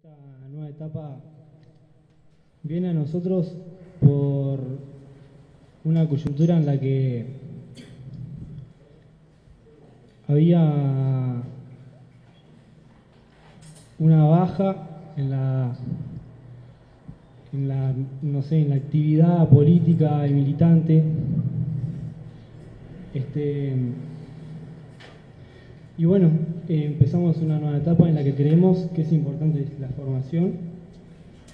Esta nueva etapa viene a nosotros por una coyuntura en la que había una baja en la actividad política y militante. Y bueno, empezamos una nueva etapa en la que creemos que es importante la formación,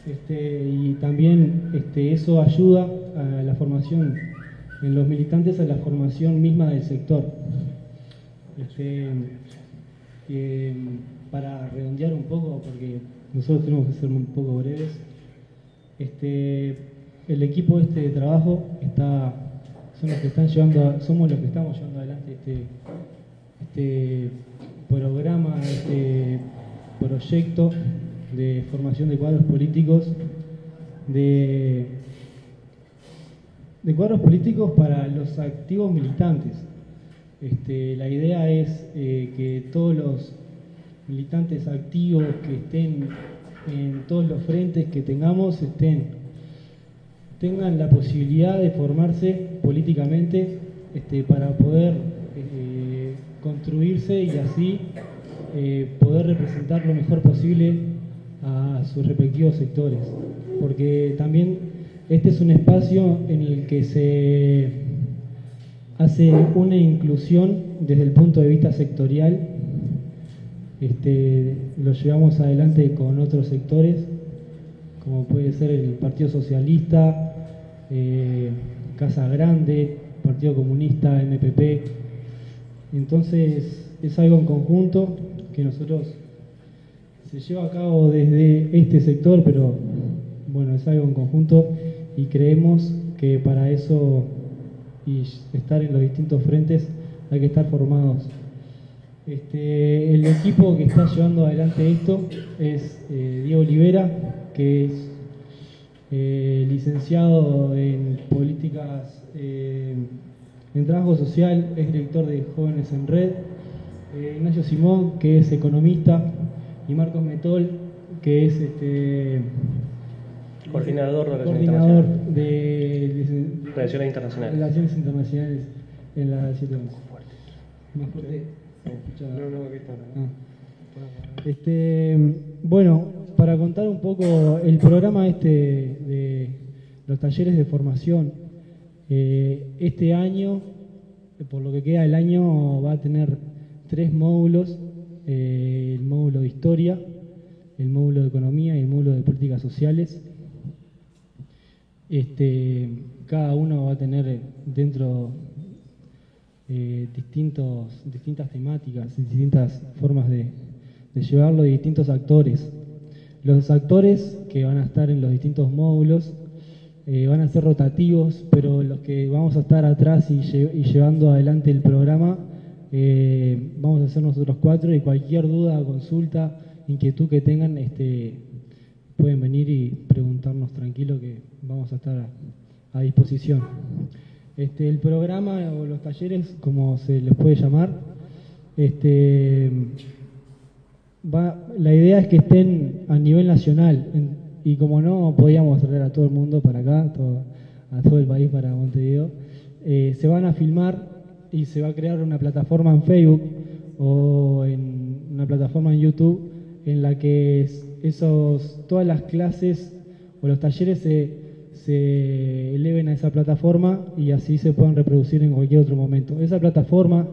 y también eso ayuda a la formación en los militantes, a la formación misma del sector. Para redondear un poco, porque nosotros tenemos que ser un poco breves, el equipo de trabajo somos los que estamos llevando adelante este programa, este proyecto de formación de cuadros políticos, de cuadros políticos para los activos militantes. La idea es que todos los militantes activos que estén en todos los frentes que tengamos tengan la posibilidad de formarse políticamente para poder construirse y así poder representar lo mejor posible a sus respectivos sectores, porque también este es un espacio en el que se hace una inclusión desde el punto de vista sectorial. Lo llevamos adelante con otros sectores, como puede ser el Partido Socialista, Casa Grande, Partido Comunista, MPP. Entonces es algo en conjunto que nosotros se lleva a cabo desde este sector, pero bueno, es algo en conjunto y creemos que para eso y estar en los distintos frentes hay que estar formados. El equipo que está llevando adelante esto es Diego Olivera, que es licenciado en políticas, en trabajo social, es director de Jóvenes en Red, Ignacio Simón, que es economista, y Marcos Metol, que es coordinador de Relaciones Internacionales. Relaciones Internacionales en la 711. Más fuerte. Bueno, para contar un poco el programa de los talleres de formación, este año, por lo que queda del año, va a tener 3 módulos: el módulo de historia, el módulo de economía y el módulo de políticas sociales. Cada uno va a tener dentro distintas temáticas, distintas formas de llevarlo, y distintos actores. Los actores que van a estar en los distintos módulos van a ser rotativos, pero los que vamos a estar atrás y llevando adelante el programa vamos a ser nosotros 4, y cualquier duda, consulta, inquietud que tengan, pueden venir y preguntarnos tranquilo, que vamos a estar a disposición. El programa o los talleres, como se les puede llamar, la idea es que estén a nivel nacional, y como no podíamos traer a todo el mundo para acá, a todo el país para Montevideo, se van a filmar y se va a crear una plataforma en Facebook o en una plataforma en YouTube en la que todas las clases o los talleres se eleven a esa plataforma y así se puedan reproducir en cualquier otro momento. Esa plataforma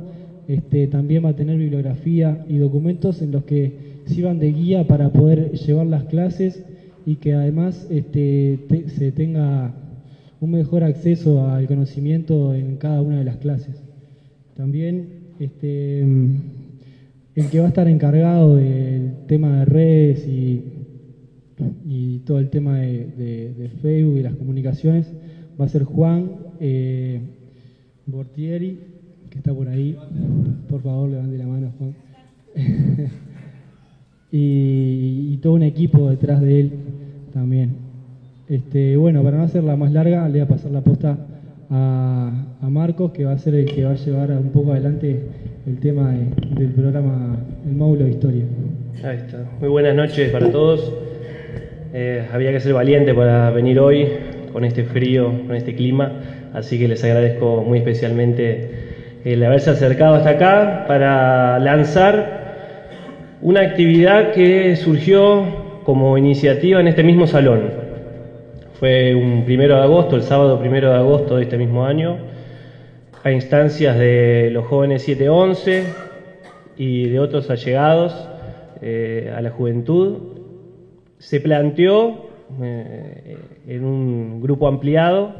también va a tener bibliografía y documentos en los que sirvan de guía para poder llevar las clases, y que además se tenga un mejor acceso al conocimiento en cada una de las clases. También el que va a estar encargado del tema de redes y todo el tema de Facebook y las comunicaciones va a ser Juan Bortieri, que está por ahí. Por favor, levante la mano, Juan. y todo un equipo detrás de él también. Bueno, para no hacerla más larga, le voy a pasar la posta a Marcos, que va a ser el que va a llevar un poco adelante el tema del programa, el módulo de historia. Ahí está. Muy buenas noches para todos. Había que ser valiente para venir hoy con este frío, con este clima, así que les agradezco muy especialmente el haberse acercado hasta acá para lanzar una actividad que surgió como iniciativa en este mismo salón. Fue un 1 de agosto, el sábado 1 de agosto de este mismo año, a instancias de los jóvenes 711 y de otros allegados a la juventud. Se planteó en un grupo ampliado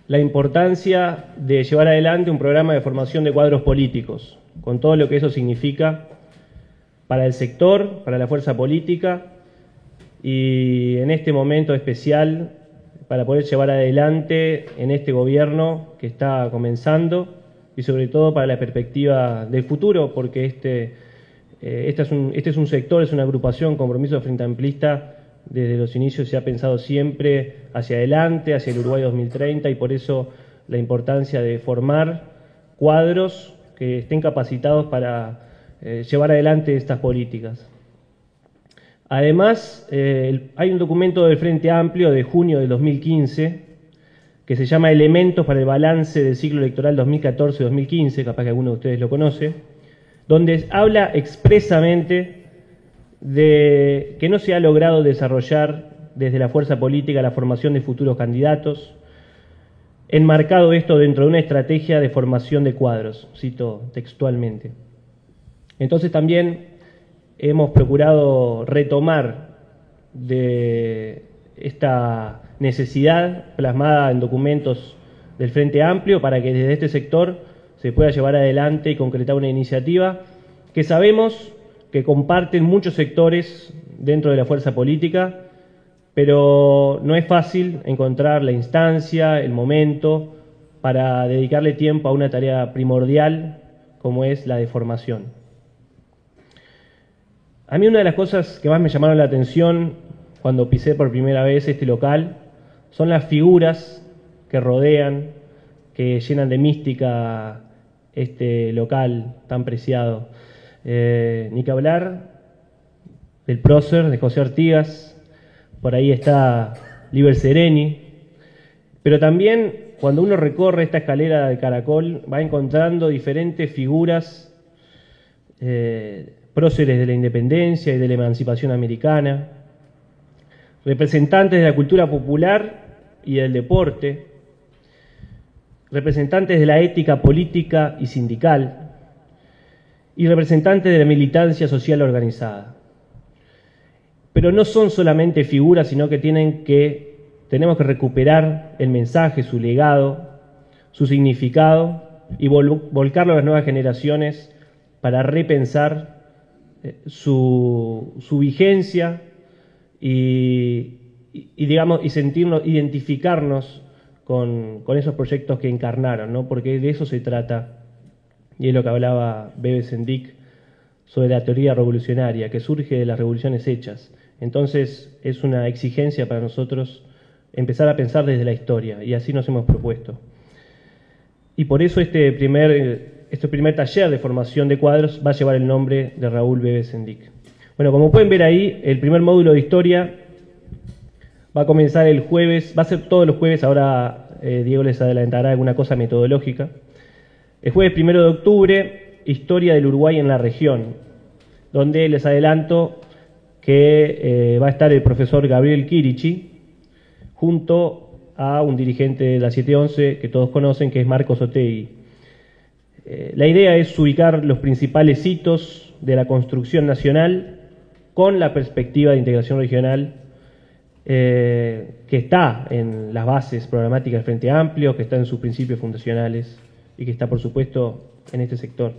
la importancia de llevar adelante un programa de formación de cuadros políticos, con todo lo que eso significa para el sector, para la fuerza política, y en este momento especial para poder llevar adelante en este gobierno que está comenzando, y sobre todo para la perspectiva del futuro, porque este es un sector, es una agrupación, Compromiso Frente Amplista, desde los inicios se ha pensado siempre hacia adelante, hacia el Uruguay 2030, y por eso la importancia de formar cuadros que estén capacitados para llevar adelante estas políticas. Además, hay un documento del Frente Amplio de junio del 2015 que se llama Elementos para el balance del ciclo electoral 2014-2015, capaz que alguno de ustedes lo conoce, donde habla expresamente de que no se ha logrado desarrollar desde la fuerza política la formación de futuros candidatos, enmarcado esto dentro de una estrategia de formación de cuadros, cito textualmente. Entonces también hemos procurado retomar de esta necesidad plasmada en documentos del Frente Amplio para que desde este sector se pueda llevar adelante y concretar una iniciativa que sabemos que comparten muchos sectores dentro de la fuerza política, pero no es fácil encontrar la instancia, el momento para dedicarle tiempo a una tarea primordial como es la de formación. A mí una de las cosas que más me llamaron la atención cuando pisé por primera vez este local son las figuras que rodean, que llenan de mística este local tan preciado. Ni que hablar del prócer, de José Artigas, por ahí está Liber Sereni, pero también cuando uno recorre esta escalera de caracol va encontrando diferentes figuras próceres de la independencia y de la emancipación americana, representantes de la cultura popular y del deporte, representantes de la ética política y sindical, y representantes de la militancia social organizada. Pero no son solamente figuras, sino que tenemos que recuperar el mensaje, su legado, su significado, y volcarlo a las nuevas generaciones para repensar su vigencia y sentirnos, identificarnos con esos proyectos que encarnaron, ¿no? Porque de eso se trata, y es lo que hablaba Bebe Sendik sobre la teoría revolucionaria, que surge de las revoluciones hechas. Entonces es una exigencia para nosotros empezar a pensar desde la historia, y así nos hemos propuesto. Y por eso este primer taller de formación de cuadros va a llevar el nombre de Raúl Bebe Sendik. Bueno, como pueden ver ahí, el primer módulo de historia va a comenzar el jueves, va a ser todos los jueves, ahora Diego les adelantará alguna cosa metodológica. El jueves 1 de octubre, Historia del Uruguay en la región, donde les adelanto que va a estar el profesor Gabriel Quirichi, junto a un dirigente de la 711 que todos conocen, que es Marcos Otegui. La idea es ubicar los principales hitos de la construcción nacional con la perspectiva de integración regional que está en las bases programáticas del Frente Amplio, que está en sus principios fundacionales y que está, por supuesto, en este sector.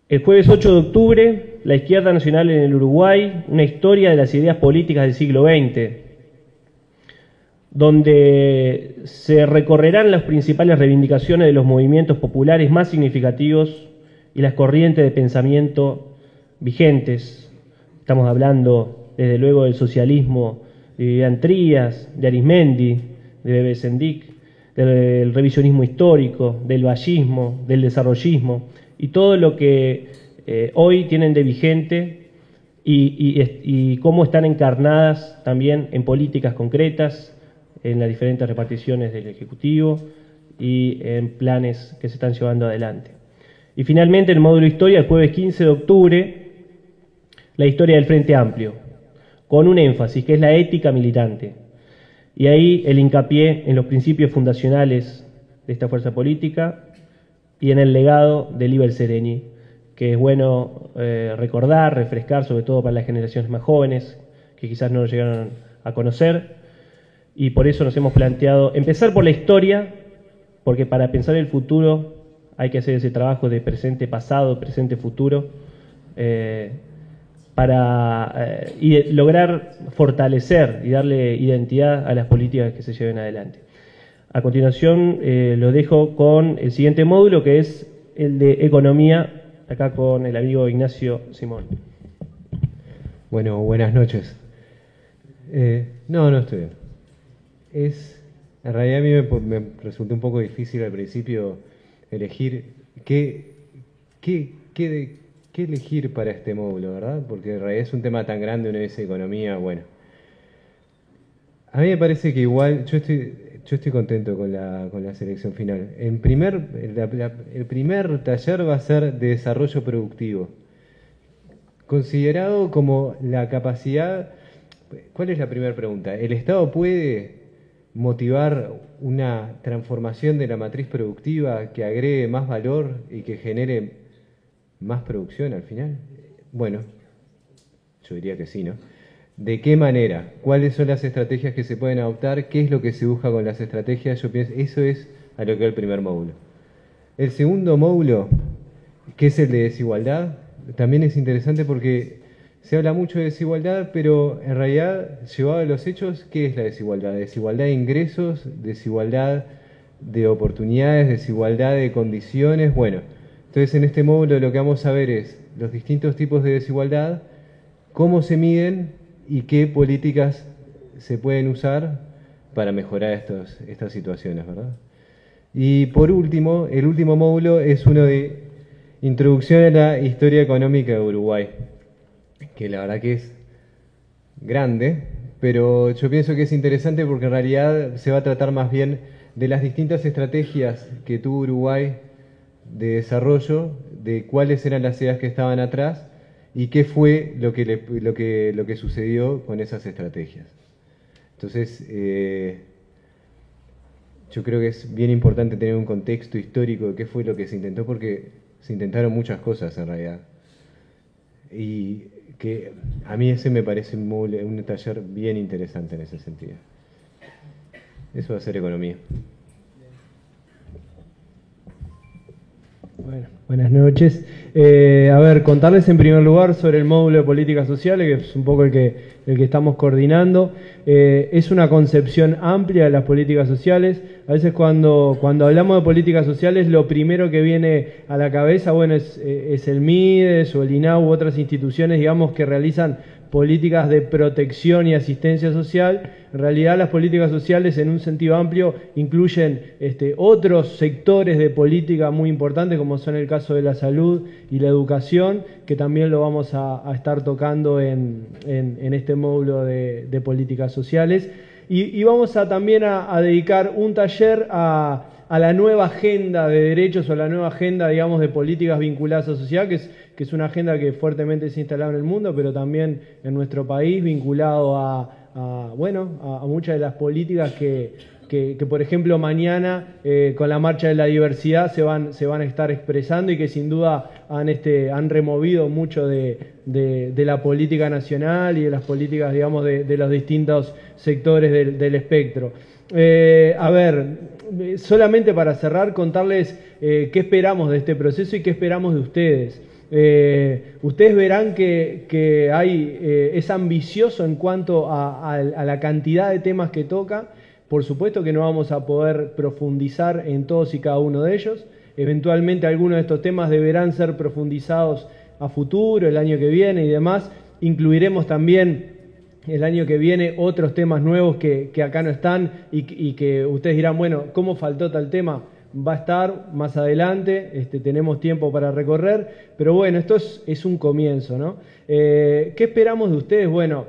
El jueves 8 de octubre, la izquierda nacional en el Uruguay, una historia de las ideas políticas del siglo XX, donde se recorrerán las principales reivindicaciones de los movimientos populares más significativos y las corrientes de pensamiento vigentes. Estamos hablando, desde luego, del socialismo de Vivian Trías, de Arismendi, de Bebe Sendik, del revisionismo histórico, del vallismo, del desarrollismo, y todo lo que hoy tienen de vigente y cómo están encarnadas también en políticas concretas, en las diferentes reparticiones del Ejecutivo y en planes que se están llevando adelante. Y finalmente, el módulo Historia, el jueves 15 de octubre, la historia del Frente Amplio, con un énfasis que es la ética militante. Y ahí el hincapié en los principios fundacionales de esta fuerza política y en el legado de Liber Seregni, que es bueno recordar, refrescar, sobre todo para las generaciones más jóvenes, que quizás no lo llegaron a conocer, y por eso nos hemos planteado empezar por la historia, porque para pensar el futuro hay que hacer ese trabajo de presente, pasado, presente, futuro, para lograr fortalecer y darle identidad a las políticas que se lleven adelante. A continuación lo dejo con el siguiente módulo, que es el de Economía, acá con el amigo Ignacio Simón. Bueno, buenas noches. No estoy bien. En realidad a mí me resultó un poco difícil al principio elegir qué elegir para este módulo, ¿verdad? Porque en realidad es un tema tan grande, uno dice economía, bueno. A mí me parece que igual, yo estoy contento con la selección final. El primer taller va a ser de desarrollo productivo, considerado como la capacidad. ¿Cuál es la primera pregunta? ¿El Estado puede motivar una transformación de la matriz productiva que agregue más valor y que genere más producción al final? Bueno, yo diría que sí, ¿no? ¿De qué manera? ¿Cuáles son las estrategias que se pueden adoptar? ¿Qué es lo que se busca con las estrategias? Yo pienso, eso es a lo que va el primer módulo. El segundo módulo, que es el de desigualdad, también es interesante porque se habla mucho de desigualdad, pero en realidad, llevado a los hechos, ¿qué es la desigualdad? Desigualdad de ingresos, desigualdad de oportunidades, desigualdad de condiciones. Bueno, entonces en este módulo lo que vamos a ver es los distintos tipos de desigualdad, cómo se miden y qué políticas se pueden usar para mejorar estas situaciones, ¿verdad? Y por último, el último módulo es uno de Introducción a la Historia Económica de Uruguay, que la verdad que es grande, pero yo pienso que es interesante porque en realidad se va a tratar más bien de las distintas estrategias que tuvo Uruguay de desarrollo, de cuáles eran las ideas que estaban atrás y qué fue lo que sucedió con esas estrategias. Entonces, yo creo que es bien importante tener un contexto histórico de qué fue lo que se intentó, porque se intentaron muchas cosas en realidad. Y que a mí ese me parece un taller bien interesante en ese sentido. Eso va a ser economía. Bueno, buenas noches. Contarles en primer lugar sobre el módulo de políticas sociales, que es un poco el que estamos coordinando. Es una concepción amplia de las políticas sociales. A veces cuando hablamos de políticas sociales, lo primero que viene a la cabeza, bueno, es el MIDES o el INAU u otras instituciones, digamos, que realizan políticas de protección y asistencia social. En realidad las políticas sociales en un sentido amplio incluyen otros sectores de política muy importantes, como son el caso de la salud y la educación, que también lo vamos a estar tocando en este módulo de políticas sociales. Y vamos también a dedicar un taller a la nueva agenda de derechos o la nueva agenda, digamos, de políticas vinculadas a la sociedad, que es una agenda que fuertemente se ha instalado en el mundo, pero también en nuestro país, vinculado a muchas de las políticas que por ejemplo, mañana con la Marcha de la Diversidad se van a estar expresando y que sin duda han removido mucho de la política nacional y de las políticas, digamos, de los distintos sectores del espectro. Solamente para cerrar, contarles qué esperamos de este proceso y qué esperamos de ustedes. Ustedes verán que es ambicioso en cuanto a la cantidad de temas que toca. Por supuesto que no vamos a poder profundizar en todos y cada uno de ellos. Eventualmente algunos de estos temas deberán ser profundizados a futuro, el año que viene y demás. Incluiremos también el año que viene otros temas nuevos que acá no están y que ustedes dirán, bueno, ¿cómo faltó tal tema? va a estar más adelante, tenemos tiempo para recorrer, pero bueno, esto es un comienzo, ¿no? ¿Qué esperamos de ustedes? Bueno,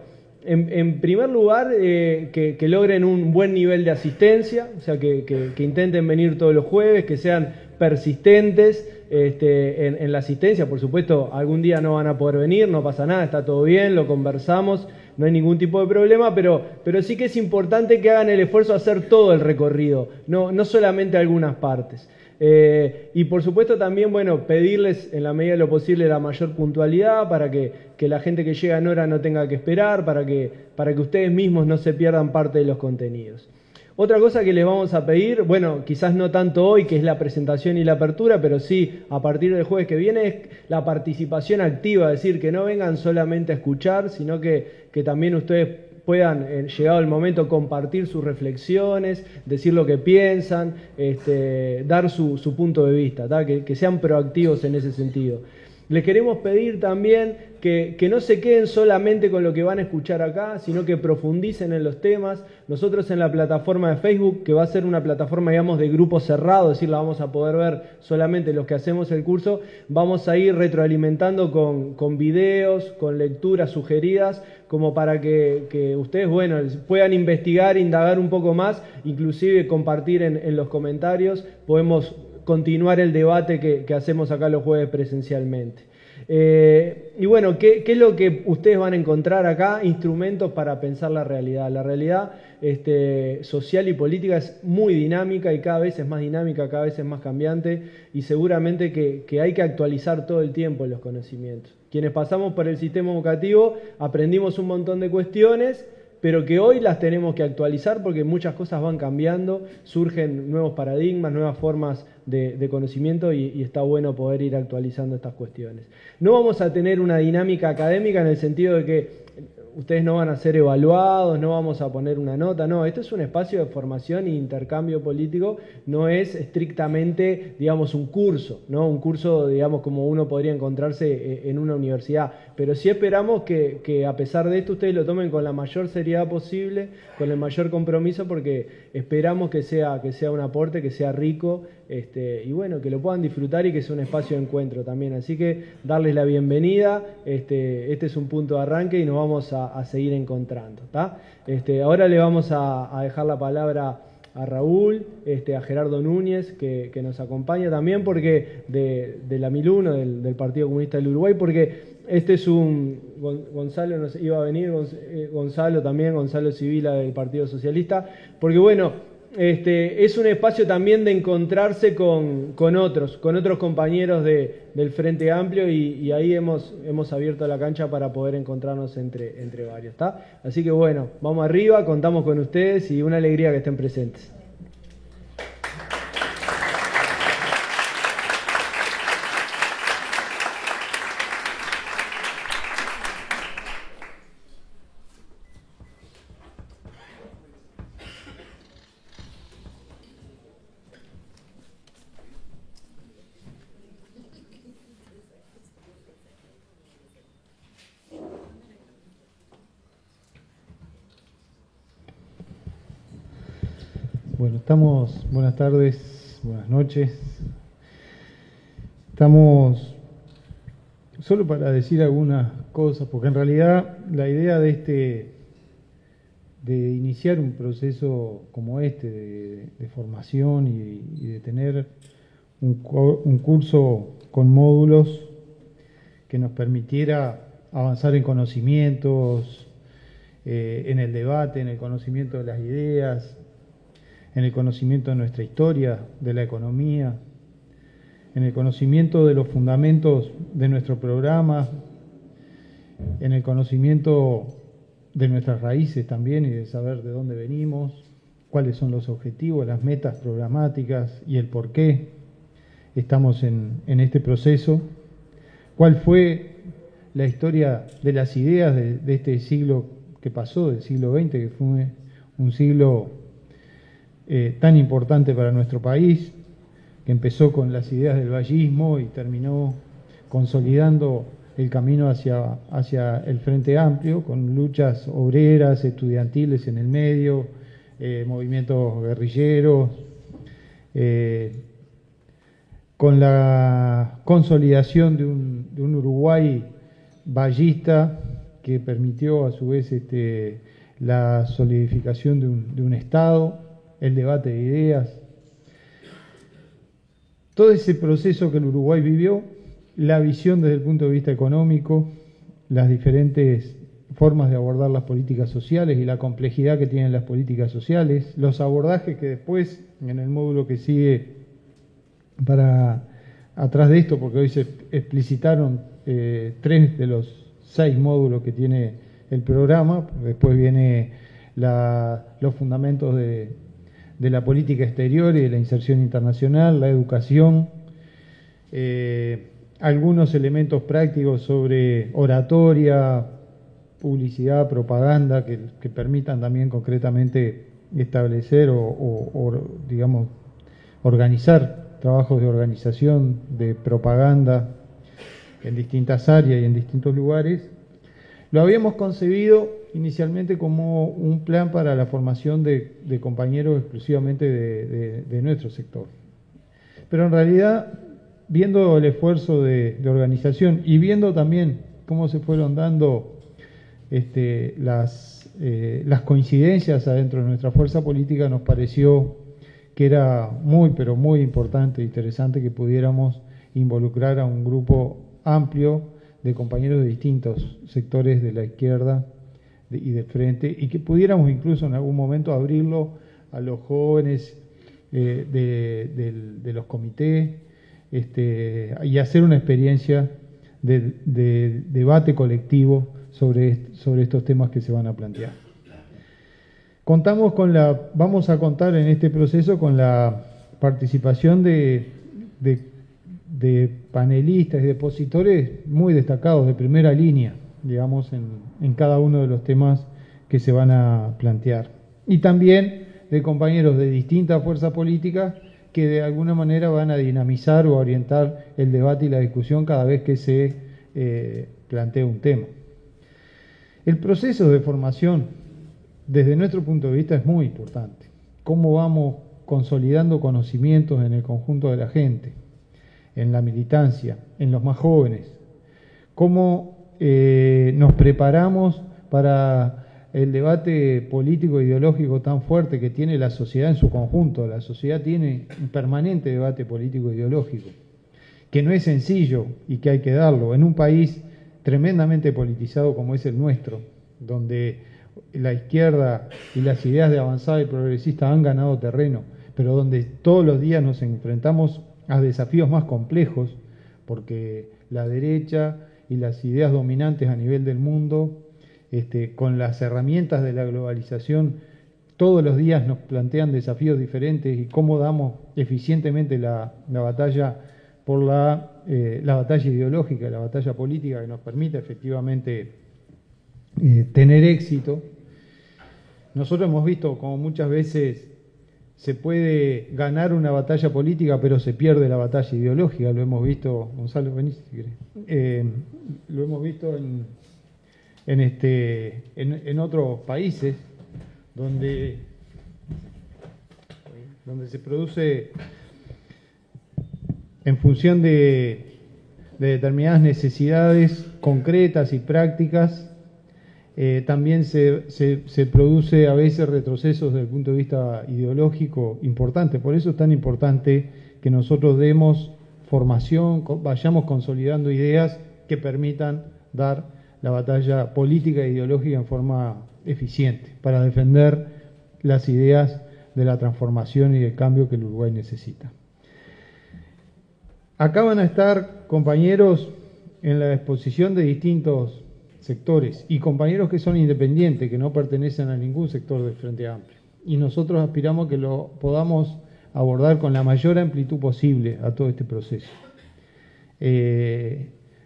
en primer lugar, que logren un buen nivel de asistencia, o sea, que intenten venir todos los jueves, que sean persistentes en la asistencia. Por supuesto, algún día no van a poder venir, no pasa nada, está todo bien, lo conversamos, no hay ningún tipo de problema, pero sí que es importante que hagan el esfuerzo de hacer todo el recorrido, no solamente algunas partes. Y por supuesto también, bueno, pedirles en la medida de lo posible la mayor puntualidad para que la gente que llega en hora no tenga que esperar, para que ustedes mismos no se pierdan parte de los contenidos. Otra cosa que les vamos a pedir, bueno, quizás no tanto hoy, que es la presentación y la apertura, pero sí a partir del jueves que viene, es la participación activa, es decir, que no vengan solamente a escuchar, sino que también ustedes puedan, llegado el momento, compartir sus reflexiones, decir lo que piensan, dar su punto de vista, que sean proactivos en ese sentido. Les queremos pedir también que no se queden solamente con lo que van a escuchar acá, sino que profundicen en los temas. Nosotros en la plataforma de Facebook, que va a ser una plataforma, digamos, de grupo cerrado, es decir, la vamos a poder ver solamente los que hacemos el curso, vamos a ir retroalimentando con videos, con lecturas sugeridas, como para que ustedes, bueno, puedan investigar, indagar un poco más, inclusive compartir en los comentarios. Podemos continuar el debate que hacemos acá los jueves presencialmente. Y bueno, ¿qué es lo que ustedes van a encontrar acá? Instrumentos para pensar la realidad. La realidad social y política es muy dinámica y cada vez es más dinámica, cada vez es más cambiante, y seguramente que hay que actualizar todo el tiempo los conocimientos. Quienes pasamos por el sistema educativo aprendimos un montón de cuestiones, pero que hoy las tenemos que actualizar porque muchas cosas van cambiando, surgen nuevos paradigmas, nuevas formas de conocimiento y está bueno poder ir actualizando estas cuestiones. No vamos a tener una dinámica académica en el sentido de que ustedes no van a ser evaluados, no vamos a poner una nota, no, esto es un espacio de formación e intercambio político, no es estrictamente, digamos, un curso, ¿no? Un curso, digamos, como uno podría encontrarse en una universidad, pero sí esperamos que a pesar de esto ustedes lo tomen con la mayor seriedad posible, con el mayor compromiso, porque esperamos que sea un aporte, que sea rico, y bueno, que lo puedan disfrutar y que sea un espacio de encuentro también. Así que darles la bienvenida, este es un punto de arranque y nos vamos a seguir encontrando, ¿tá? Ahora le vamos a dejar la palabra a Raúl, a Gerardo Núñez, que nos acompaña también, porque de la 1001, del Partido Comunista del Uruguay, porque es Gonzalo nos iba a venir, Gonzalo Sibila del Partido Socialista, porque bueno, es un espacio también de encontrarse con otros compañeros del Frente Amplio, y ahí hemos abierto la cancha para poder encontrarnos entre varios, ¿está? Así que bueno, vamos arriba, contamos con ustedes y una alegría que estén presentes. Bueno, buenas tardes, buenas noches. Estamos, solo para decir algunas cosas, porque en realidad la idea de iniciar un proceso como de formación y de tener un curso con módulos que nos permitiera avanzar en conocimientos, en el debate, en el conocimiento de las ideas, en el conocimiento de nuestra historia, de la economía, en el conocimiento de los fundamentos de nuestro programa, en el conocimiento de nuestras raíces también y de saber de dónde venimos, cuáles son los objetivos, las metas programáticas y el por qué estamos en este proceso, cuál fue la historia de las ideas de este siglo que pasó, del siglo XX, que fue un siglo tan importante para nuestro país, que empezó con las ideas del vallismo y terminó consolidando el camino hacia el Frente Amplio, con luchas obreras, estudiantiles en el medio, movimientos guerrilleros, con la consolidación de un Uruguay vallista que permitió a su vez la solidificación de un Estado, el debate de ideas. Todo ese proceso que el Uruguay vivió, la visión desde el punto de vista económico, las diferentes formas de abordar las políticas sociales y la complejidad que tienen las políticas sociales, los abordajes que después, en el módulo que sigue atrás de esto, porque hoy se explicitaron 3 de los 6 módulos que tiene el programa, después viene los fundamentos de la política exterior y de la inserción internacional, la educación, algunos elementos prácticos sobre oratoria, publicidad, propaganda, que permitan también concretamente establecer o digamos, organizar trabajos de organización, de propaganda en distintas áreas y en distintos lugares. Lo habíamos concebido inicialmente como un plan para la formación de compañeros exclusivamente de nuestro sector. Pero en realidad, viendo el esfuerzo de organización y viendo también cómo se fueron dando las coincidencias adentro de nuestra fuerza política, nos pareció que era muy, pero muy importante e interesante que pudiéramos involucrar a un grupo amplio de compañeros de distintos sectores de la izquierda y del frente, y que pudiéramos incluso en algún momento abrirlo a los jóvenes de los comités, y hacer una experiencia de debate colectivo sobre estos temas que se van a plantear. Vamos a contar en este proceso con la participación de panelistas y de expositores muy destacados, de primera línea, digamos, en cada uno de los temas que se van a plantear. Y también de compañeros de distintas fuerzas políticas que de alguna manera van a dinamizar o orientar el debate y la discusión cada vez que se plantea un tema. El proceso de formación, desde nuestro punto de vista, es muy importante. Cómo vamos consolidando conocimientos en el conjunto de la gente, en la militancia, en los más jóvenes. Cómo nos preparamos para el debate político e ideológico tan fuerte que tiene la sociedad en su conjunto. La sociedad tiene un permanente debate político e ideológico, que no es sencillo y que hay que darlo. En un país tremendamente politizado como es el nuestro, donde la izquierda y las ideas de avanzada y progresista han ganado terreno, pero donde todos los días nos enfrentamos a desafíos más complejos, porque la derecha y las ideas dominantes a nivel del mundo, con las herramientas de la globalización, todos los días nos plantean desafíos diferentes y cómo damos eficientemente la batalla por la batalla ideológica, la batalla política que nos permite efectivamente tener éxito. Nosotros hemos visto como muchas veces se puede ganar una batalla política, pero se pierde la batalla ideológica. Lo hemos visto, Gonzalo, venís si querés. Lo hemos visto en otros países donde se produce en función de determinadas necesidades concretas y prácticas. También se produce a veces retrocesos desde el punto de vista ideológico importantes. Por eso es tan importante que nosotros demos formación, vayamos consolidando ideas que permitan dar la batalla política e ideológica en forma eficiente para defender las ideas de la transformación y del cambio que el Uruguay necesita. Acá van a estar compañeros en la exposición de distintos sectores y compañeros que son independientes, que no pertenecen a ningún sector del Frente Amplio. Y nosotros aspiramos que lo podamos abordar con la mayor amplitud posible a todo este proceso.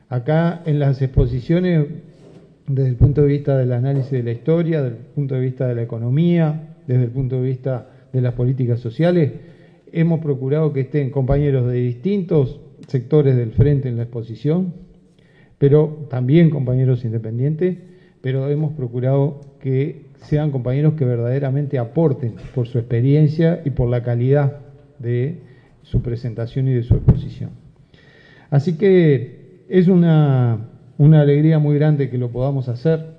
Acá en las exposiciones, desde el punto de vista del análisis de la historia, desde el punto de vista de la economía, desde el punto de vista de las políticas sociales, hemos procurado que estén compañeros de distintos sectores del Frente en la exposición, pero también compañeros independientes, pero hemos procurado que sean compañeros que verdaderamente aporten por su experiencia y por la calidad de su presentación y de su exposición. Así que es una alegría muy grande que lo podamos hacer.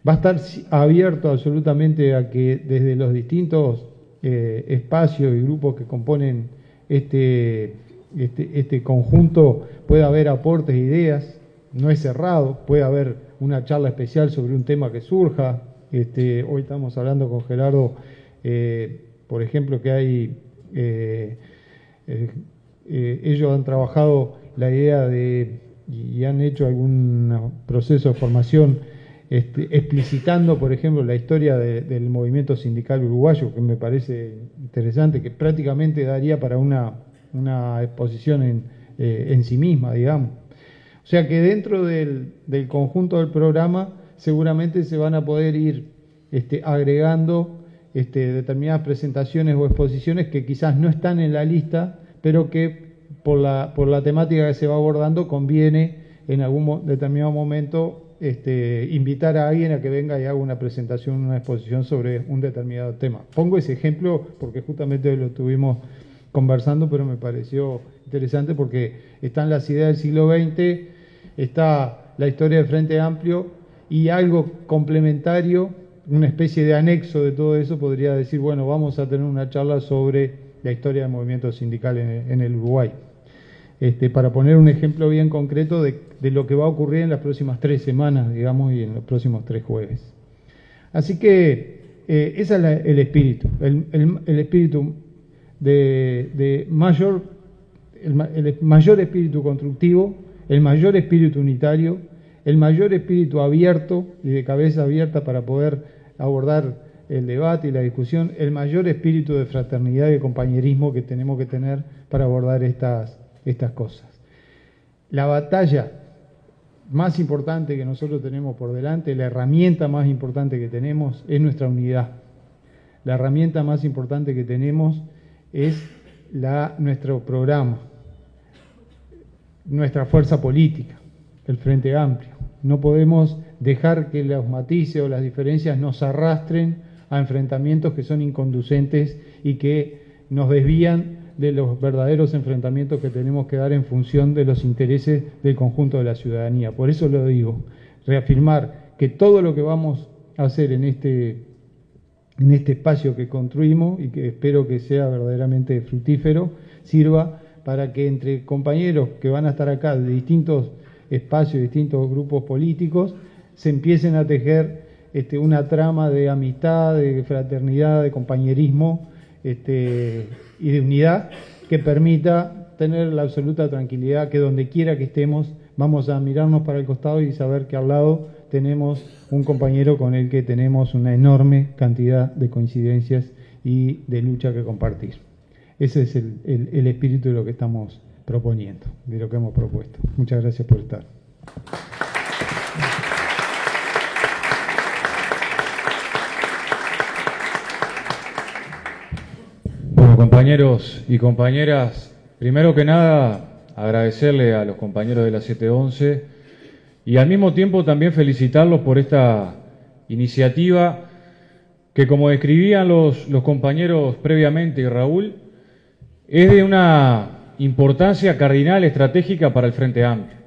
Va a estar abierto absolutamente a que desde los distintos espacios y grupos que componen este conjunto pueda haber aportes e ideas. No es cerrado, puede haber una charla especial sobre un tema que surja. Hoy estamos hablando con Gerardo, por ejemplo, que hay ellos han trabajado la idea y han hecho algún proceso de formación explicitando, por ejemplo, la historia del movimiento sindical uruguayo, que me parece interesante, que prácticamente daría para una exposición en sí misma, digamos. O sea que dentro del conjunto del programa seguramente se van a poder ir agregando determinadas presentaciones o exposiciones que quizás no están en la lista, pero que por la temática que se va abordando conviene en algún determinado momento invitar a alguien a que venga y haga una presentación, una exposición sobre un determinado tema. Pongo ese ejemplo porque justamente lo estuvimos conversando, pero me pareció interesante porque están las ideas del siglo XX, está la historia del Frente Amplio y algo complementario, una especie de anexo de todo eso, podría decir, bueno, vamos a tener una charla sobre la historia del movimiento sindical en el Uruguay. Para poner un ejemplo bien concreto de lo que va a ocurrir en las próximas 3 semanas, digamos, y en los próximos 3 jueves. Así que ese es el espíritu, el espíritu de mayor espíritu constructivo, el mayor espíritu unitario, el mayor espíritu abierto y de cabeza abierta para poder abordar el debate y la discusión, el mayor espíritu de fraternidad y de compañerismo que tenemos que tener para abordar estas cosas. La batalla más importante que nosotros tenemos por delante, la herramienta más importante que tenemos es nuestra unidad. La herramienta más importante que tenemos es nuestro programa, nuestra fuerza política, el Frente Amplio. No podemos dejar que los matices o las diferencias nos arrastren a enfrentamientos que son inconducentes y que nos desvían de los verdaderos enfrentamientos que tenemos que dar en función de los intereses del conjunto de la ciudadanía. Por eso lo digo, reafirmar que todo lo que vamos a hacer en este espacio que construimos y que espero que sea verdaderamente fructífero, sirva para que entre compañeros que van a estar acá de distintos espacios, distintos grupos políticos, se empiecen a tejer una trama de amistad, de fraternidad, de compañerismo y de unidad que permita tener la absoluta tranquilidad que donde quiera que estemos vamos a mirarnos para el costado y saber que al lado tenemos un compañero con el que tenemos una enorme cantidad de coincidencias y de lucha que compartir. Ese es el espíritu de lo que estamos proponiendo, de lo que hemos propuesto. Muchas gracias por estar. Bueno, compañeros y compañeras, primero que nada agradecerle a los compañeros de la 711 y al mismo tiempo también felicitarlos por esta iniciativa que, como describían los compañeros previamente y Raúl, es de una importancia cardinal estratégica para el Frente Amplio.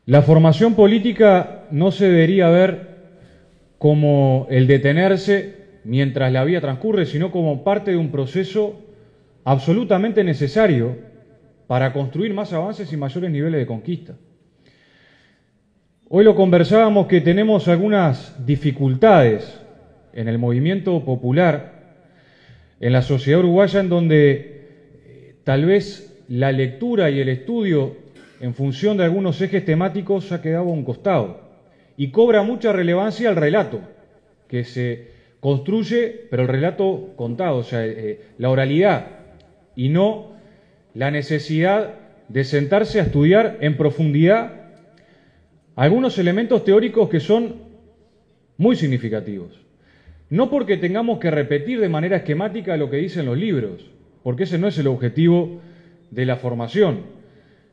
La formación política no se debería ver como el detenerse mientras la vía transcurre, sino como parte de un proceso absolutamente necesario para construir más avances y mayores niveles de conquista. Hoy lo conversábamos que tenemos algunas dificultades en el movimiento popular, en la sociedad uruguaya, en donde tal vez la lectura y el estudio en función de algunos ejes temáticos ha quedado a un costado y cobra mucha relevancia el relato que se construye, pero el relato contado, o sea, la oralidad y no la necesidad de sentarse a estudiar en profundidad algunos elementos teóricos que son muy significativos. No porque tengamos que repetir de manera esquemática lo que dicen los libros, porque ese no es el objetivo de la formación,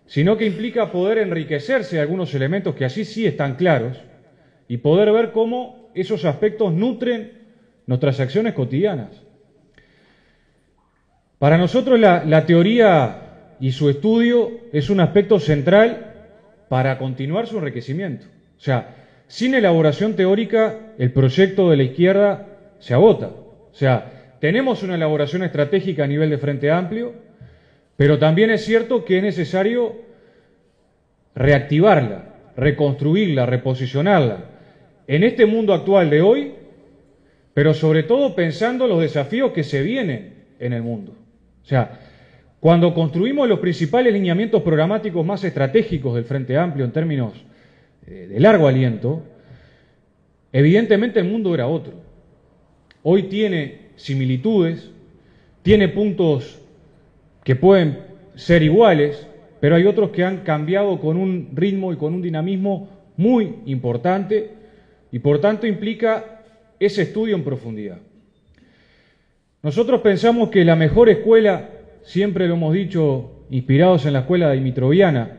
sino que implica poder enriquecerse de algunos elementos que así sí están claros y poder ver cómo esos aspectos nutren nuestras acciones cotidianas. Para nosotros la teoría y su estudio es un aspecto central para continuar su enriquecimiento. O sea, sin elaboración teórica, el proyecto de la izquierda se agota. O sea, tenemos una elaboración estratégica a nivel de Frente Amplio, pero también es cierto que es necesario reactivarla, reconstruirla, reposicionarla en este mundo actual de hoy, pero sobre todo pensando los desafíos que se vienen en el mundo. O sea, cuando construimos los principales lineamientos programáticos más estratégicos del Frente Amplio en términos de largo aliento, evidentemente el mundo era otro. Hoy tiene similitudes, tiene puntos que pueden ser iguales, pero hay otros que han cambiado con un ritmo y con un dinamismo muy importante y por tanto implica ese estudio en profundidad. Nosotros pensamos que la mejor escuela, siempre lo hemos dicho, inspirados en la escuela dimitroviana,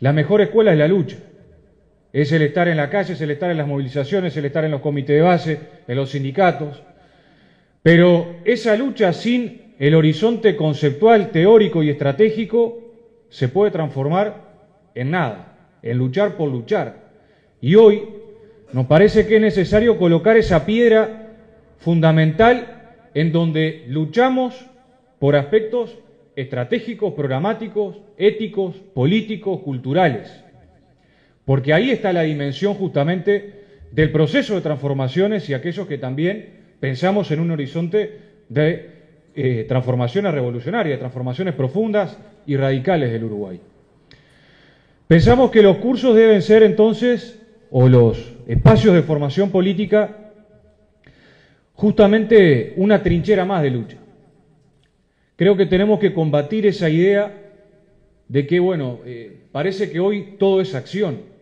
la mejor escuela es la lucha. Es el estar en la calle, es el estar en las movilizaciones, el estar en los comités de base, en los sindicatos. Pero esa lucha sin el horizonte conceptual, teórico y estratégico se puede transformar en nada, en luchar por luchar. Y hoy nos parece que es necesario colocar esa piedra fundamental en donde luchamos por aspectos estratégicos, programáticos, éticos, políticos, culturales. Porque ahí está la dimensión justamente del proceso de transformaciones y aquellos que también pensamos en un horizonte de transformaciones revolucionarias, transformaciones profundas y radicales del Uruguay. Pensamos que los cursos deben ser entonces, o los espacios de formación política, justamente una trinchera más de lucha. Creo que tenemos que combatir esa idea de que, bueno, parece que hoy todo es acción,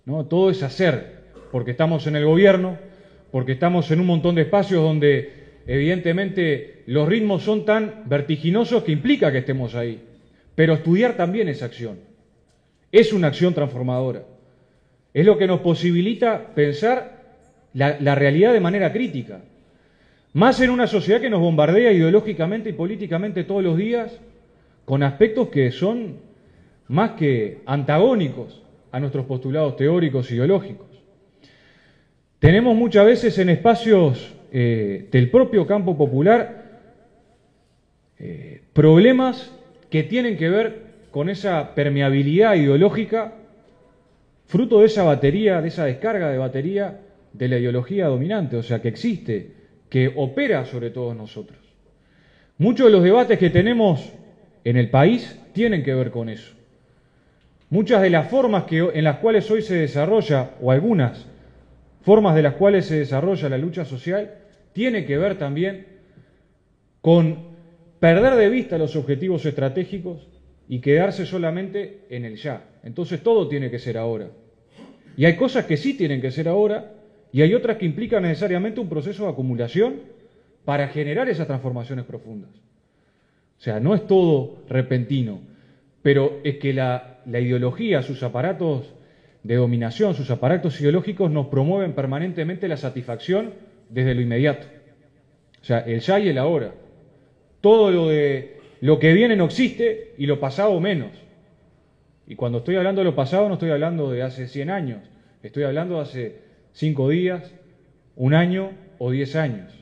¿no? Todo es hacer, porque estamos en el gobierno, porque estamos en un montón de espacios donde evidentemente los ritmos son tan vertiginosos que implica que estemos ahí. Pero estudiar también es acción, es una acción transformadora. Es lo que nos posibilita pensar la realidad de manera crítica. Más en una sociedad que nos bombardea ideológicamente y políticamente todos los días, con aspectos que son más que antagónicos a nuestros postulados teóricos ideológicos. Tenemos muchas veces en espacios del propio campo popular problemas que tienen que ver con esa permeabilidad ideológica, fruto de esa batería, de esa descarga de batería de la ideología dominante, o sea, que existe, que opera sobre todos nosotros. Muchos de los debates que tenemos en el país tienen que ver con eso. Muchas de las formas en las cuales hoy se desarrolla, o algunas formas de las cuales se desarrolla la lucha social, tiene que ver también con perder de vista los objetivos estratégicos y quedarse solamente en el ya. Entonces todo tiene que ser ahora. Y hay cosas que sí tienen que ser ahora y hay otras que implican necesariamente un proceso de acumulación para generar esas transformaciones profundas. O sea, no es todo repentino, pero es que la ideología, sus aparatos de dominación, sus aparatos ideológicos nos promueven permanentemente la satisfacción desde lo inmediato. O sea, el ya y el ahora. Todo lo que viene no existe y lo pasado menos. Y cuando estoy hablando de lo pasado no estoy hablando de hace 100 años, estoy hablando de hace 5 días, 1 año o 10 años.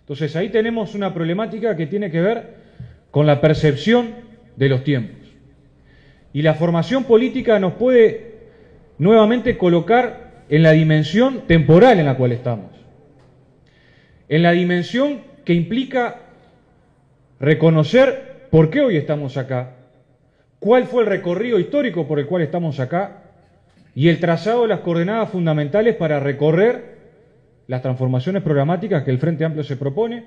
Entonces ahí tenemos una problemática que tiene que ver con la percepción de los tiempos. Y la formación política nos puede nuevamente colocar en la dimensión temporal en la cual estamos. En la dimensión que implica reconocer por qué hoy estamos acá, cuál fue el recorrido histórico por el cual estamos acá y el trazado de las coordenadas fundamentales para recorrer las transformaciones programáticas que el Frente Amplio se propone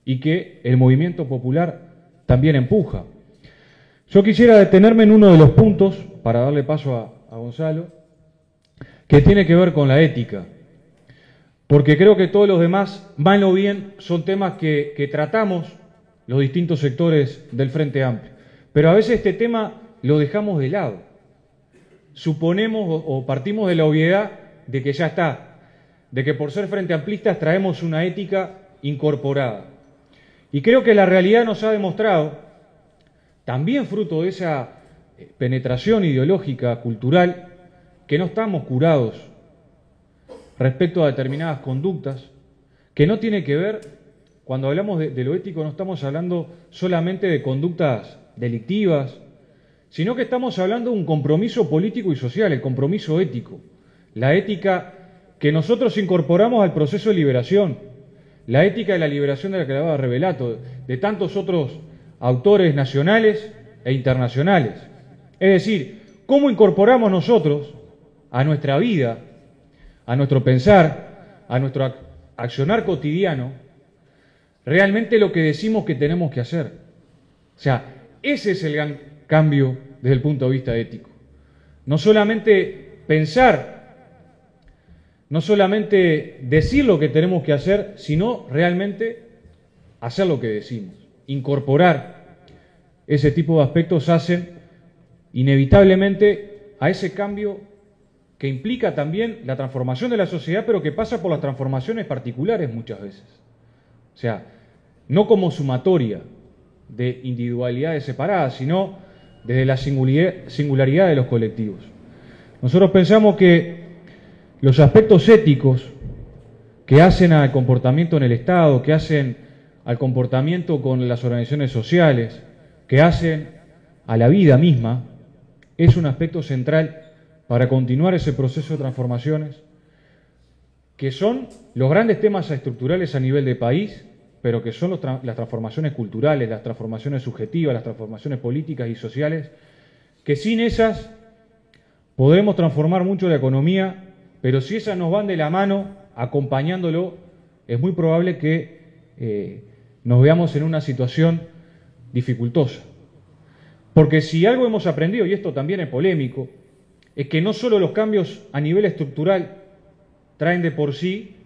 y que el movimiento popular también empuja. Yo quisiera detenerme en uno de los puntos, para darle paso a Gonzalo, que tiene que ver con la ética, porque creo que todos los demás, mal o bien, son temas que tratamos los distintos sectores del Frente Amplio, pero a veces este tema lo dejamos de lado. Suponemos o partimos de la obviedad de que ya está, de que por ser frente amplistas traemos una ética incorporada. Y creo que la realidad nos ha demostrado, también fruto de esa penetración ideológica, cultural, que no estamos curados respecto a determinadas conductas, que no tiene que ver, cuando hablamos de lo ético, no estamos hablando solamente de conductas delictivas, sino que estamos hablando de un compromiso político y social, el compromiso ético, la ética que nosotros incorporamos al proceso de liberación, la ética de la liberación de la que hablaba Revelato, de tantos otros autores nacionales e internacionales. Es decir, cómo incorporamos nosotros a nuestra vida, a nuestro pensar, a nuestro accionar cotidiano, realmente lo que decimos que tenemos que hacer. O sea, ese es el gran cambio desde el punto de vista ético. No solamente pensar, no solamente decir lo que tenemos que hacer, sino realmente hacer lo que decimos. Incorporar ese tipo de aspectos hacen inevitablemente a ese cambio que implica también la transformación de la sociedad, pero que pasa por las transformaciones particulares muchas veces. O sea, no como sumatoria de individualidades separadas, sino desde la singularidad de los colectivos. Nosotros pensamos que los aspectos éticos que hacen al comportamiento en el Estado, que hacen al comportamiento con las organizaciones sociales, que hacen a la vida misma, es un aspecto central para continuar ese proceso de transformaciones, que son los grandes temas estructurales a nivel de país, pero que son las transformaciones culturales, las transformaciones subjetivas, las transformaciones políticas y sociales, que sin esas podremos transformar mucho la economía, pero si esas nos van de la mano, acompañándolo, es muy probable que nos veamos en una situación dificultosa. Porque si algo hemos aprendido, y esto también es polémico, es que no solo los cambios a nivel estructural traen de por sí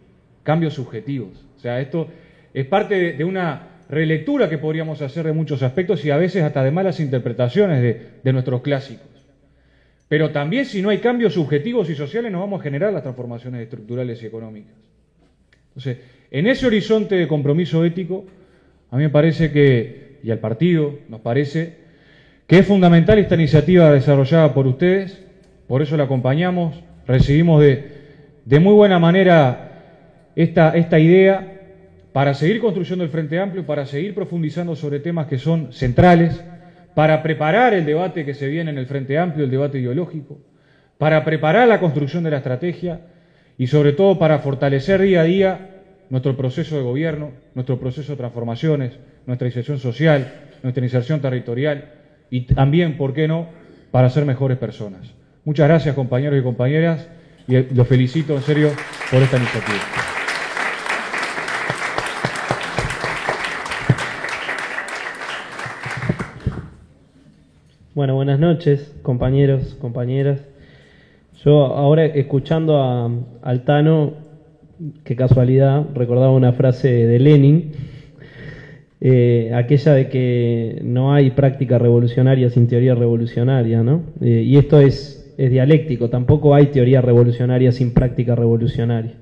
cambios subjetivos. O sea, esto es parte de una relectura que podríamos hacer de muchos aspectos y a veces hasta de malas interpretaciones de nuestros clásicos. Pero también si no hay cambios subjetivos y sociales no vamos a generar las transformaciones estructurales y económicas. Entonces, en ese horizonte de compromiso ético, a mí me parece que, y al partido nos parece, que es fundamental esta iniciativa desarrollada por ustedes, por eso la acompañamos, recibimos de muy buena manera esta idea para seguir construyendo el Frente Amplio, para seguir profundizando sobre temas que son centrales, para preparar el debate que se viene en el Frente Amplio, el debate ideológico, para preparar la construcción de la estrategia y sobre todo para fortalecer día a día nuestro proceso de gobierno, nuestro proceso de transformaciones, nuestra inserción social, nuestra inserción territorial y también, ¿por qué no?, para ser mejores personas. Muchas gracias, compañeros y compañeras, y los felicito en serio por esta iniciativa. Bueno, buenas noches, compañeros, compañeras. Yo ahora, escuchando a Altano, qué casualidad, recordaba una frase de Lenin, aquella de que no hay práctica revolucionaria sin teoría revolucionaria, ¿no? Y esto es dialéctico, tampoco hay teoría revolucionaria sin práctica revolucionaria.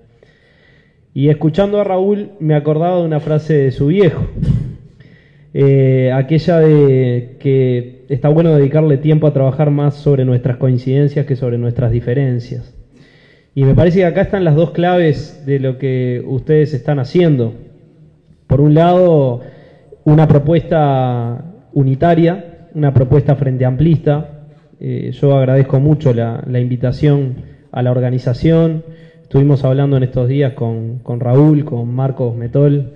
Y escuchando a Raúl me acordaba de una frase de su viejo, aquella de que está bueno dedicarle tiempo a trabajar más sobre nuestras coincidencias que sobre nuestras diferencias. Y me parece que acá están las dos claves de lo que ustedes están haciendo. Por un lado, una propuesta unitaria, una propuesta frente amplista. Yo agradezco mucho la invitación a la organización. Estuvimos hablando en estos días con Raúl, con Marcos Metol.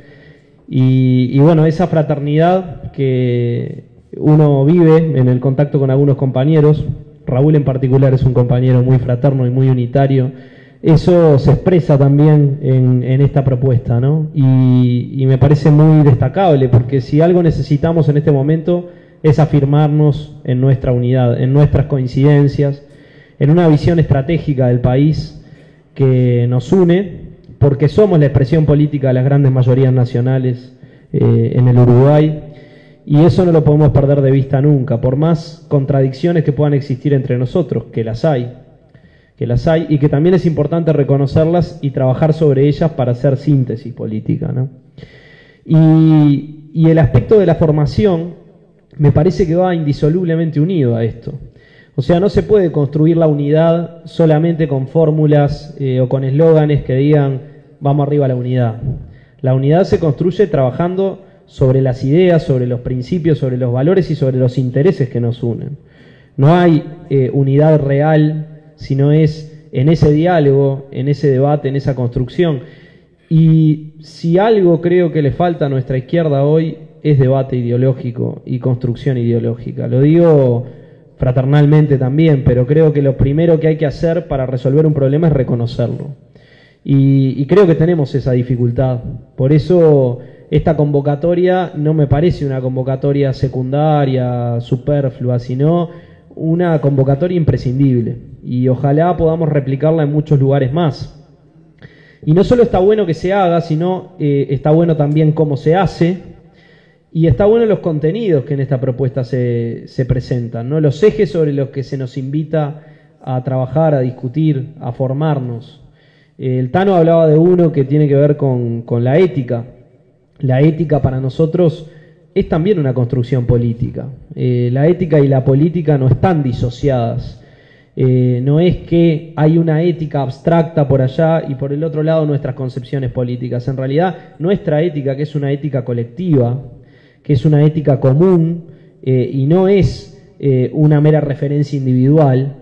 Y bueno, esa fraternidad que uno vive en el contacto con algunos compañeros, Raúl en particular es un compañero muy fraterno y muy unitario, eso se expresa también en esta propuesta, ¿no? Y me parece muy destacable, porque si algo necesitamos en este momento es afirmarnos en nuestra unidad, en nuestras coincidencias, en una visión estratégica del país que nos une, porque somos la expresión política de las grandes mayorías nacionales en el Uruguay, y eso no lo podemos perder de vista nunca, por más contradicciones que puedan existir entre nosotros, que las hay, y que también es importante reconocerlas y trabajar sobre ellas para hacer síntesis política, ¿no? Y Y el aspecto de la formación me parece que va indisolublemente unido a esto. O sea, no se puede construir la unidad solamente con fórmulas o con eslóganes que digan vamos arriba a la unidad. La unidad se construye trabajando sobre las ideas, sobre los principios, sobre los valores y sobre los intereses que nos unen. No hay unidad real, sino es en ese diálogo, en ese debate, en esa construcción. Y si algo creo que le falta a nuestra izquierda hoy es debate ideológico y construcción ideológica. Lo digo fraternalmente también, pero creo que lo primero que hay que hacer para resolver un problema es reconocerlo. Y creo que tenemos esa dificultad. Por eso esta convocatoria no me parece una convocatoria secundaria, superflua, sino una convocatoria imprescindible. Y ojalá podamos replicarla en muchos lugares más. Y no solo está bueno que se haga, sino está bueno también cómo se hace. Y está bueno los contenidos que en esta propuesta se presentan, ¿no? Los ejes sobre los que se nos invita a trabajar, a discutir, a formarnos. El Tano hablaba de uno que tiene que ver con la ética. La ética para nosotros es también una construcción política. La ética y la política no están disociadas. No es que hay una ética abstracta por allá y por el otro lado nuestras concepciones políticas. En realidad, nuestra ética, que es una ética colectiva, que es una ética común y no es una mera referencia individual,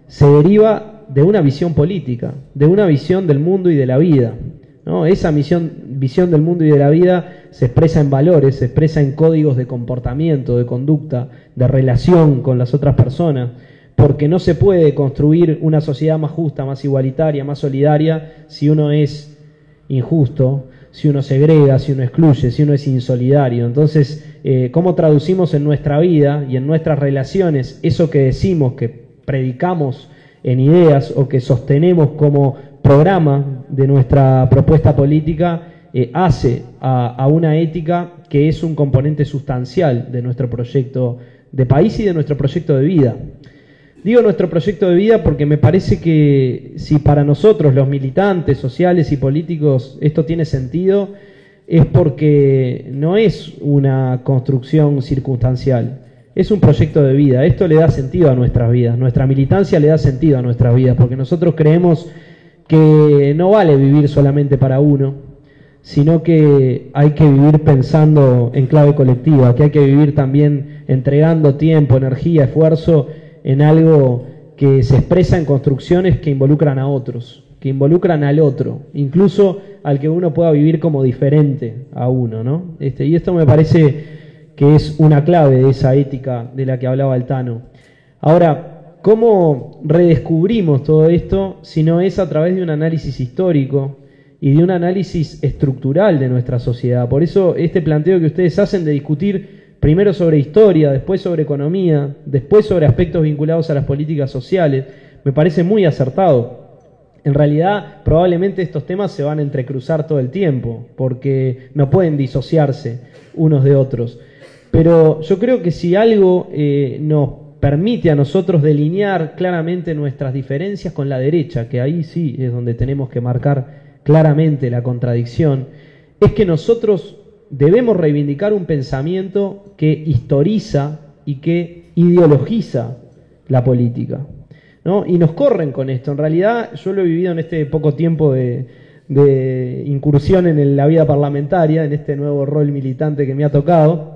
se deriva de una visión política, de una visión del mundo y de la vida, ¿no? Esa visión del mundo y de la vida se expresa en valores, se expresa en códigos de comportamiento, de conducta, de relación con las otras personas, porque no se puede construir una sociedad más justa, más igualitaria, más solidaria si uno es injusto, si uno segrega, si uno excluye, si uno es insolidario. Entonces, ¿cómo traducimos en nuestra vida y en nuestras relaciones eso que decimos, que predicamos en ideas o que sostenemos como programa de nuestra propuesta política, hace a una ética que es un componente sustancial de nuestro proyecto de país y de nuestro proyecto de vida? Digo nuestro proyecto de vida porque me parece que si para nosotros, los militantes sociales y políticos, esto tiene sentido, es porque no es una construcción circunstancial, es un proyecto de vida. Esto le da sentido a nuestras vidas, nuestra militancia le da sentido a nuestras vidas, porque nosotros creemos que no vale vivir solamente para uno, sino que hay que vivir pensando en clave colectiva, que hay que vivir también entregando tiempo, energía, esfuerzo en algo que se expresa en construcciones que involucran a otros, que involucran al otro, incluso al que uno pueda vivir como diferente a uno, ¿no? Y esto me parece que es una clave de esa ética de la que hablaba el Tano. Ahora, ¿cómo redescubrimos todo esto si no es a través de un análisis histórico y de un análisis estructural de nuestra sociedad? Por eso este planteo que ustedes hacen de discutir primero sobre historia, después sobre economía, después sobre aspectos vinculados a las políticas sociales, me parece muy acertado. En realidad, probablemente estos temas se van a entrecruzar todo el tiempo, porque no pueden disociarse unos de otros. Pero yo creo que si algo nos permite a nosotros delinear claramente nuestras diferencias con la derecha, que ahí sí es donde tenemos que marcar claramente la contradicción, es que nosotros debemos reivindicar un pensamiento que historiza y que ideologiza la política, ¿no? Y nos corren con esto. En realidad, yo lo he vivido en este poco tiempo de incursión en la vida parlamentaria, en este nuevo rol militante que me ha tocado,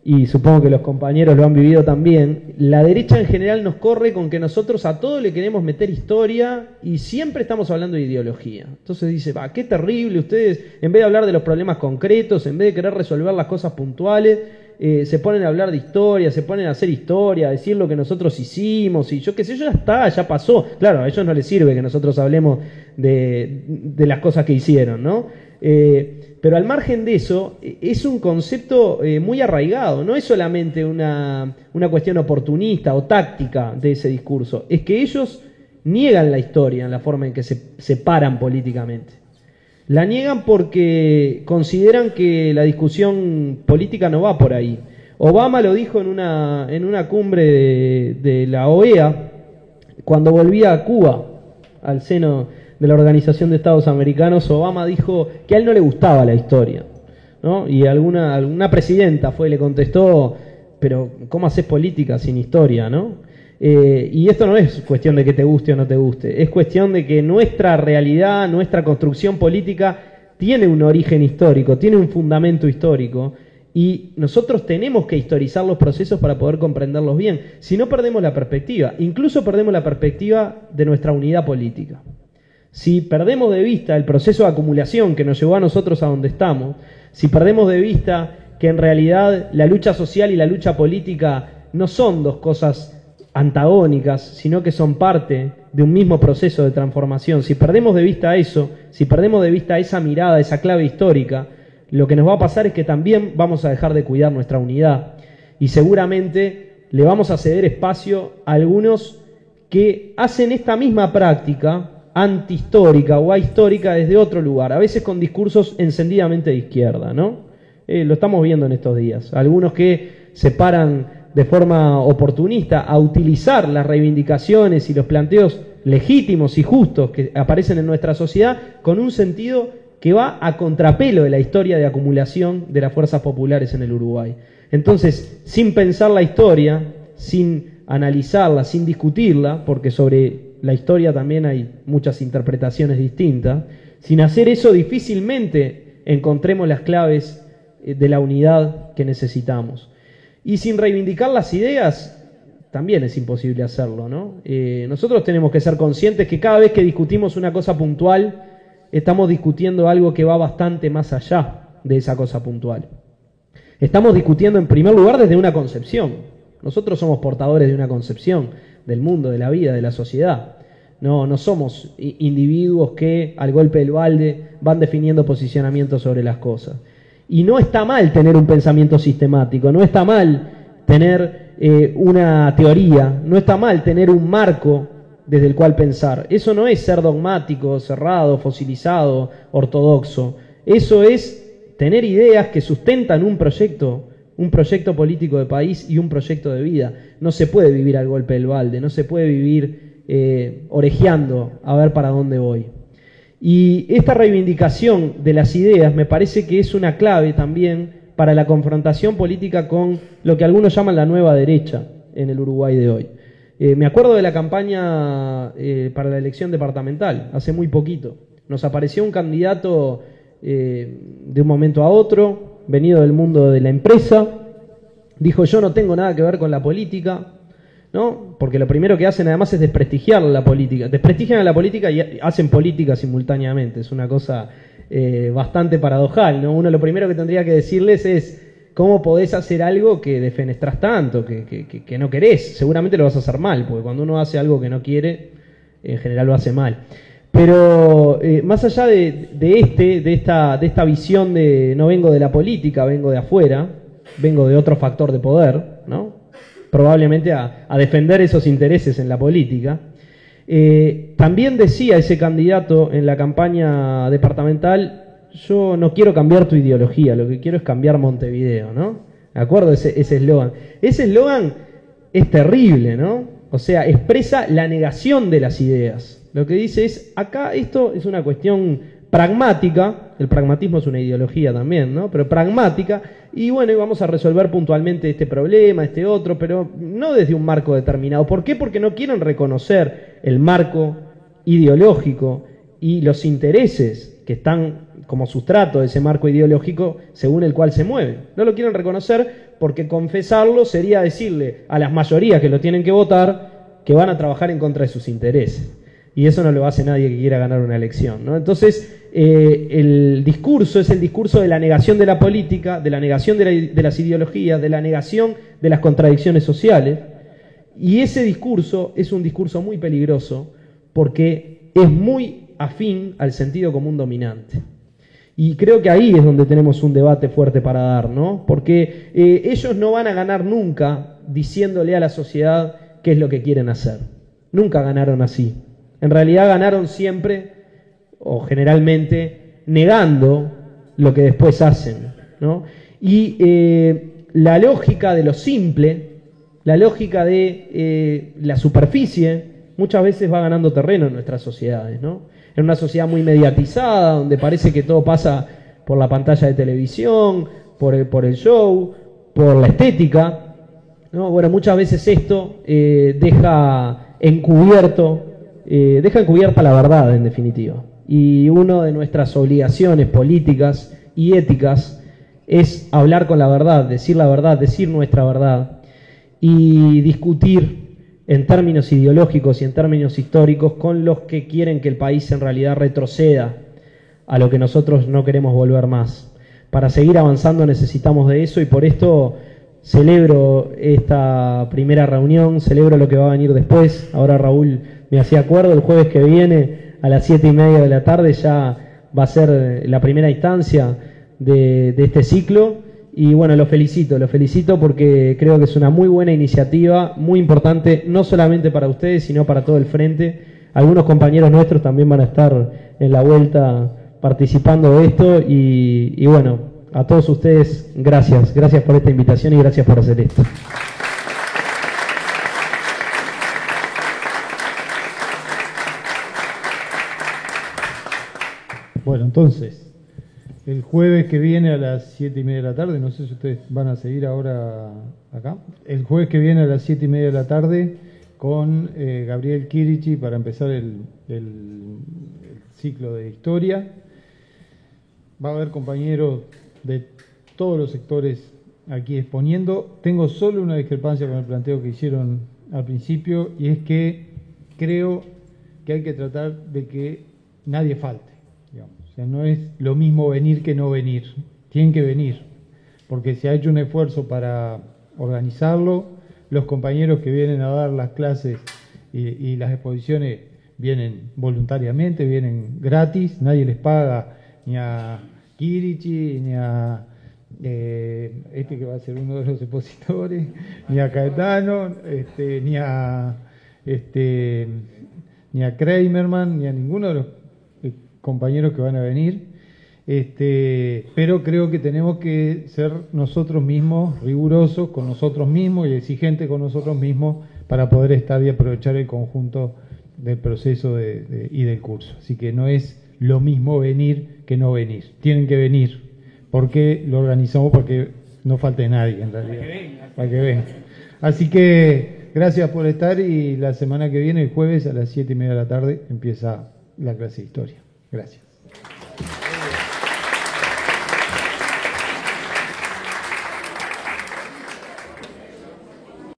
y supongo que los compañeros lo han vivido también. La derecha en general nos corre con que nosotros a todo le queremos meter historia y siempre estamos hablando de ideología. Entonces dice, qué terrible, ustedes en vez de hablar de los problemas concretos, en vez de querer resolver las cosas puntuales, se ponen a hablar de historia, se ponen a hacer historia, a decir lo que nosotros hicimos y yo qué sé, ya está, ya pasó. Claro, a ellos no les sirve que nosotros hablemos de las cosas que hicieron, ¿no? Pero al margen de eso, es un concepto muy arraigado, no es solamente una cuestión oportunista o táctica de ese discurso, es que ellos niegan la historia en la forma en que se paran políticamente. La niegan porque consideran que la discusión política no va por ahí. Obama lo dijo en una cumbre de la OEA cuando volvía a Cuba, al seno de la Organización de Estados Americanos. Obama dijo que a él no le gustaba la historia, ¿no? Y alguna presidenta fue y le contestó, pero ¿cómo haces política sin historia, no? Y esto no es cuestión de que te guste o no te guste, es cuestión de que nuestra realidad, nuestra construcción política tiene un origen histórico, tiene un fundamento histórico, y nosotros tenemos que historizar los procesos para poder comprenderlos bien. Si no, perdemos la perspectiva, incluso perdemos la perspectiva de nuestra unidad política. Si perdemos de vista el proceso de acumulación que nos llevó a nosotros a donde estamos, si perdemos de vista que en realidad la lucha social y la lucha política no son dos cosas antagónicas, sino que son parte de un mismo proceso de transformación, si perdemos de vista eso, si perdemos de vista esa mirada, esa clave histórica, lo que nos va a pasar es que también vamos a dejar de cuidar nuestra unidad y seguramente le vamos a ceder espacio a algunos que hacen esta misma práctica antihistórica o ahistórica desde otro lugar, a veces con discursos encendidamente de izquierda, ¿no? Lo estamos viendo en estos días. Algunos que se paran de forma oportunista a utilizar las reivindicaciones y los planteos legítimos y justos que aparecen en nuestra sociedad con un sentido que va a contrapelo de la historia de acumulación de las fuerzas populares en el Uruguay. Entonces, sin pensar la historia, sin analizarla, sin discutirla, porque sobre la historia también hay muchas interpretaciones distintas, sin hacer eso difícilmente encontremos las claves de la unidad que necesitamos. Y sin reivindicar las ideas, también es imposible hacerlo, ¿no? Nosotros tenemos que ser conscientes que cada vez que discutimos una cosa puntual, estamos discutiendo algo que va bastante más allá de esa cosa puntual. Estamos discutiendo en primer lugar desde una concepción. Nosotros somos portadores de una concepción del mundo, de la vida, de la sociedad. No somos individuos que al golpe del balde van definiendo posicionamientos sobre las cosas. Y no está mal tener un pensamiento sistemático, no está mal tener una teoría, no está mal tener un marco desde el cual pensar. Eso no es ser dogmático, cerrado, fosilizado, ortodoxo. Eso es tener ideas que sustentan un proyecto político de país y un proyecto de vida. No se puede vivir al golpe del balde, no se puede vivir orejeando a ver para dónde voy. Y esta reivindicación de las ideas me parece que es una clave también para la confrontación política con lo que algunos llaman la nueva derecha en el Uruguay de hoy. Me acuerdo de la campaña para la elección departamental, hace muy poquito. Nos apareció un candidato de un momento a otro, venido del mundo de la empresa, dijo: yo no tengo nada que ver con la política, ¿no? Porque lo primero que hacen además es desprestigiar la política. Desprestigian a la política y hacen política simultáneamente. Es una cosa bastante paradojal, ¿no? Uno lo primero que tendría que decirles es: ¿cómo podés hacer algo que defenestrás tanto, que no querés? Seguramente lo vas a hacer mal, porque cuando uno hace algo que no quiere, en general lo hace mal. Pero más allá de esta visión de no vengo de la política, vengo de afuera, vengo de otro factor de poder, ¿no? Probablemente a defender esos intereses en la política. También decía ese candidato en la campaña departamental: yo no quiero cambiar tu ideología, lo que quiero es cambiar Montevideo, ¿no? ¿De acuerdo? Ese eslogan. Ese eslogan es terrible, ¿no? O sea, expresa la negación de las ideas. Lo que dice es: acá esto es una cuestión pragmática, el pragmatismo es una ideología también, ¿no? Pero pragmática, y bueno, y vamos a resolver puntualmente este problema, este otro, pero no desde un marco determinado. ¿Por qué? Porque no quieren reconocer el marco ideológico y los intereses que están como sustrato de ese marco ideológico según el cual se mueven. No lo quieren reconocer porque confesarlo sería decirle a las mayorías que lo tienen que votar que van a trabajar en contra de sus intereses. Y eso no lo hace nadie que quiera ganar una elección, ¿no? Entonces, el discurso es el discurso de la negación de la política, de la negación de las ideologías, de la negación de las contradicciones sociales. Y ese discurso es un discurso muy peligroso porque es muy afín al sentido común dominante. Y creo que ahí es donde tenemos un debate fuerte para dar, ¿no? Porque ellos no van a ganar nunca diciéndole a la sociedad qué es lo que quieren hacer. Nunca ganaron así. En realidad ganaron siempre, o generalmente, negando lo que después hacen, ¿no? Y la lógica de lo simple, la lógica de la superficie, muchas veces va ganando terreno en nuestras sociedades, ¿no? En una sociedad muy mediatizada, donde parece que todo pasa por la pantalla de televisión, por el show, por la estética, ¿no? Bueno, muchas veces esto deja encubierta la verdad, en definitiva. Y una de nuestras obligaciones políticas y éticas es hablar con la verdad, decir nuestra verdad, y discutir en términos ideológicos y en términos históricos con los que quieren que el país en realidad retroceda a lo que nosotros no queremos volver más. Para seguir avanzando necesitamos de eso, y por esto celebro esta primera reunión, celebro lo que va a venir después. Ahora Raúl me hacía acuerdo, el jueves que viene a las 7:30 de la tarde ya va a ser la primera instancia de este ciclo. Y bueno, lo felicito porque creo que es una muy buena iniciativa, muy importante, no solamente para ustedes, sino para todo el frente. Algunos compañeros nuestros también van a estar en la vuelta participando de esto, y bueno, a todos ustedes, gracias por esta invitación y gracias por hacer esto. Bueno, entonces, el jueves que viene a las 7:30 de la tarde, no sé si ustedes van a seguir ahora acá, el jueves que viene a las 7:30 de la tarde con Gabriel Chirichi para empezar el ciclo de historia. Va a haber compañeros de todos los sectores aquí exponiendo. Tengo solo una discrepancia con el planteo que hicieron al principio, y es que creo que hay que tratar de que nadie falte, digamos. O sea, no es lo mismo venir que no venir. Tienen que venir, porque se ha hecho un esfuerzo para organizarlo. Los compañeros que vienen a dar las clases y las exposiciones vienen voluntariamente, vienen gratis, nadie les paga ni a Chirichi, ni a este que va a ser uno de los expositores, ni a Caetano, ni a Kramerman, ni a ninguno de los compañeros que van a venir. Pero creo que tenemos que ser nosotros mismos rigurosos con nosotros mismos y exigentes con nosotros mismos para poder estar y aprovechar el conjunto del proceso y del curso. Así que no es lo mismo venir que no venir. Tienen que venir, porque lo organizamos porque no falte nadie en realidad. Para que vengan. Así que gracias por estar, y la semana que viene, el jueves a las 7:30 de la tarde, empieza la clase de historia. Gracias.